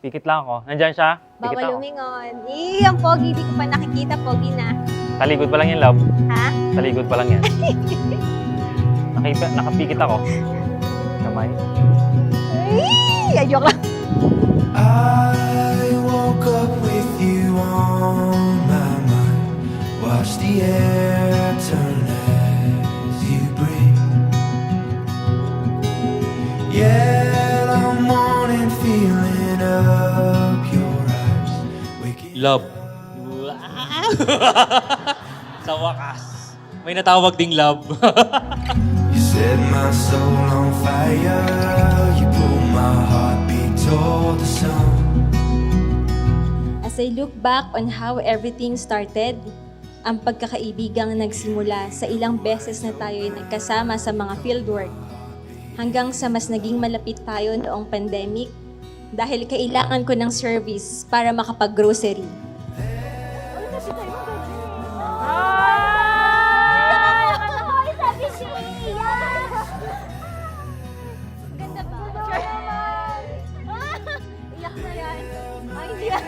Pikit lang ako. Nandyan siya. Pikit Bawal ako. lumingon. Ang pogi, di ko pa nakikita, pogi na. Taligod pa lang yan, love. Ha? Taligod pa lang yan. Nakapikit ako. Kamay. Ay, joke lang. I woke up with you on my mind. Watch the air turn as you breathe. Yellow morning feeling up your eyes. Waking Love. Sa wakas. May natawag ding love. You set my soul on fire. You pulled my heartbeat toward the sun. As I look back on how everything started, ang pagkakaibigang nagsimula sa ilang beses na tayo ay nagkasama sa mga fieldwork, hanggang sa mas naging malapit tayo noong pandemic dahil kailangan ko ng service para makapag-grocery. Ganda ba? Iyak na yan. Ay, hindi yan.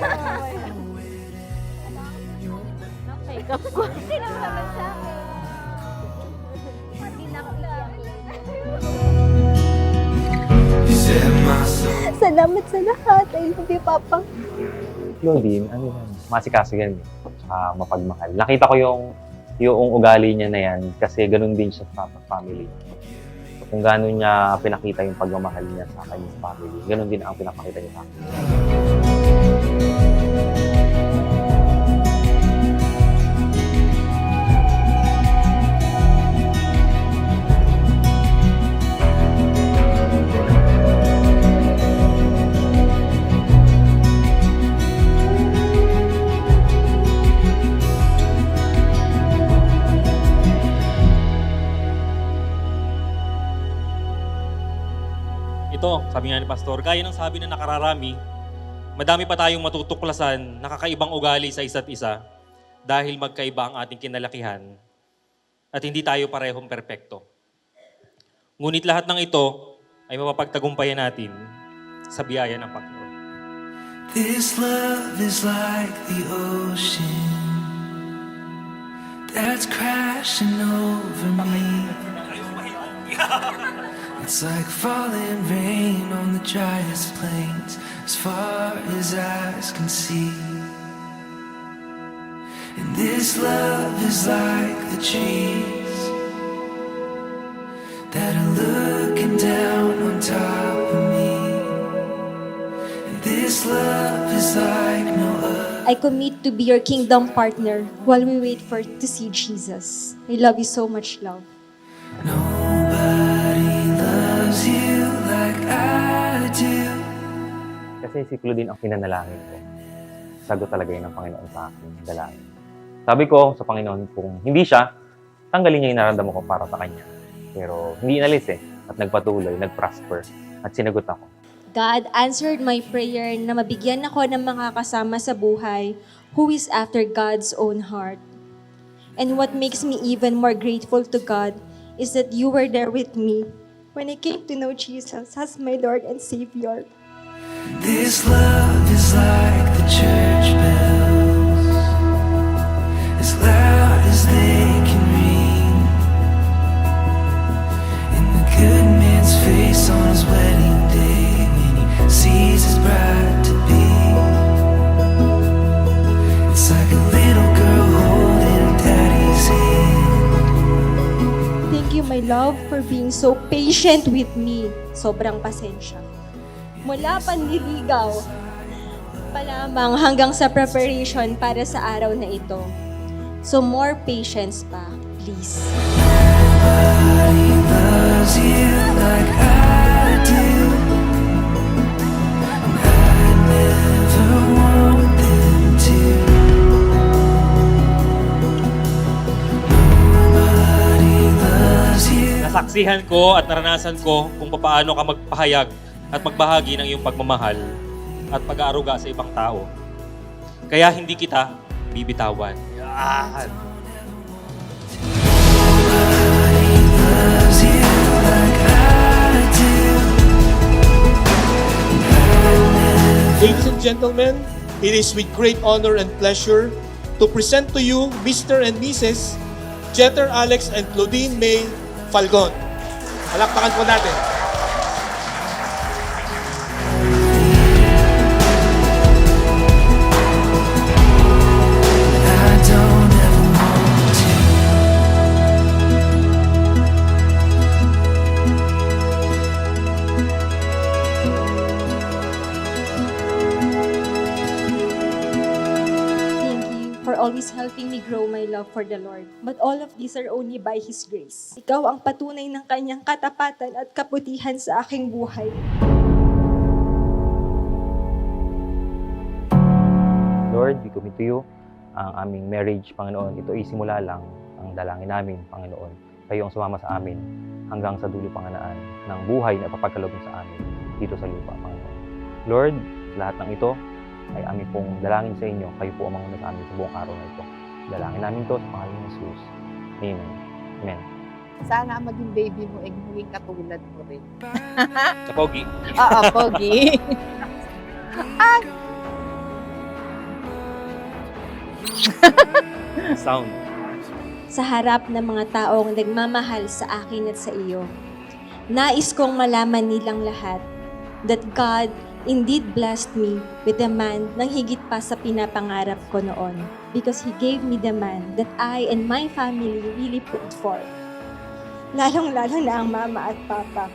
Make-up ko. Sino naman sa akin? Hindi na ako iyak. You set my soul. Salamat sa lahat. I love you, Papa. Claudine, ano yan? Masikaso yan. Tsaka mapagmahal. Nakita ko yung ugali niya na yan kasi ganun din siya sa family. So, kung gano'n niya pinakita yung pagmamahal niya sa kanyang family, ganun din ang pinapakita niya sa akin. Ito, sabi nga ni Pastor, gaya ng sabi na nakararami, madami pa tayong matutuklasan, nakakaibang ugali sa isa't isa dahil magkaiba ang ating kinalakihan at hindi tayo parehong perpekto. Ngunit lahat ng ito ay mapapagtagumpayan natin sa biyaya ng Panginoon. This love is like the ocean that's crashing over me. It's like falling rain on the driest plains as far as eyes can see. And this love is like the trees that are looking down on top of me. And this love is like no other. I commit to be your kingdom partner while we wait for to see Jesus. I love you so much, love. Nobody loves you like I do. Kasi si Claudine ang pinanalangin ko. Sagot talaga yun ng Panginoon sa akin, dalangin. Sabi ko sa Panginoon, kung hindi siya, tanggalin niya yung nararamdaman ko para sa Kanya. Pero hindi inalis at nagpatuloy, nag-prosper, at sinagot ako. God answered my prayer na mabigyan ako ng mga kasama sa buhay who is after God's own heart. And what makes me even more grateful to God is that you were there with me when I came to know Jesus as my Lord and Savior. This love is like the church bells, as loud as they can ring. And the good man's face on his wedding day when he sees his bride to be. It's like a little girl holding her daddy's hand. Thank you, my love, for being so patient with me. Sobrang pasensya. Mula panliligaw pa lamang hanggang sa preparation para sa araw na ito. So more patience pa, please. Nobody loves you like I do. And I never want them to. Nobody loves you. Nasaksihan ko at naranasan ko kung paano ka magpahayag at magbahagi ng iyong pagmamahal at pag-aaruga sa ibang tao. Kaya hindi kita bibitawan. Yan! Nobody loves you like I do. I never Ladies and gentlemen, it is with great honor and pleasure to present to you Mr. and Mrs. Jeter Alex and Claudine May Falcon. Palakpakan po natin. I don't ever want to. Thank you for always helping me grow my love for the Lord. But all of these are only by His grace. Ikaw ang patunay ng kanyang katapatan at kaputihan sa aking buhay. Lord, we commit to you ang aming marriage, Panginoon. Ito ay simula lang ang dalangin namin, Panginoon. Kayo ang sumama sa amin hanggang sa dulo panganaan ng buhay na papagkaloob mo sa amin dito sa lupa, Panginoon. Lord, lahat ng ito ay aming pong dalangin sa inyo. Kayo po ang manguna sa amin sa buong araw na ito. Dalangin namin ito sa pangalan ni Jesus. Amen. Amen. Sana ang maging baby mo ay maging katulad mo rin. Sa pogi. Oo, Pogi. Sound. Sa harap ng mga taong nagmamahal sa akin at sa iyo, nais kong malaman nilang lahat that God indeed blessed me with a man nang higit pa sa pinapangarap ko noon, because He gave me the man that I and my family really prayed for. Lalong-lalo na ang mama at papa.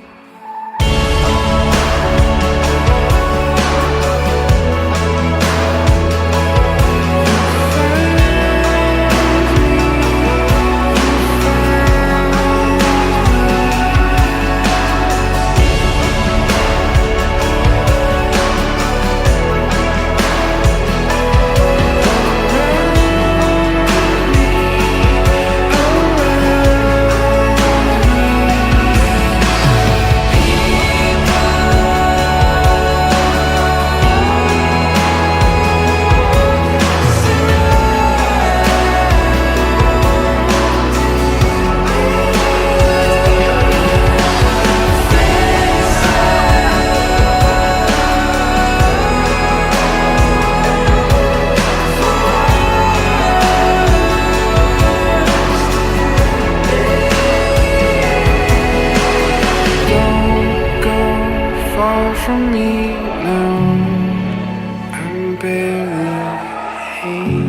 Far from me now, I'm barely here.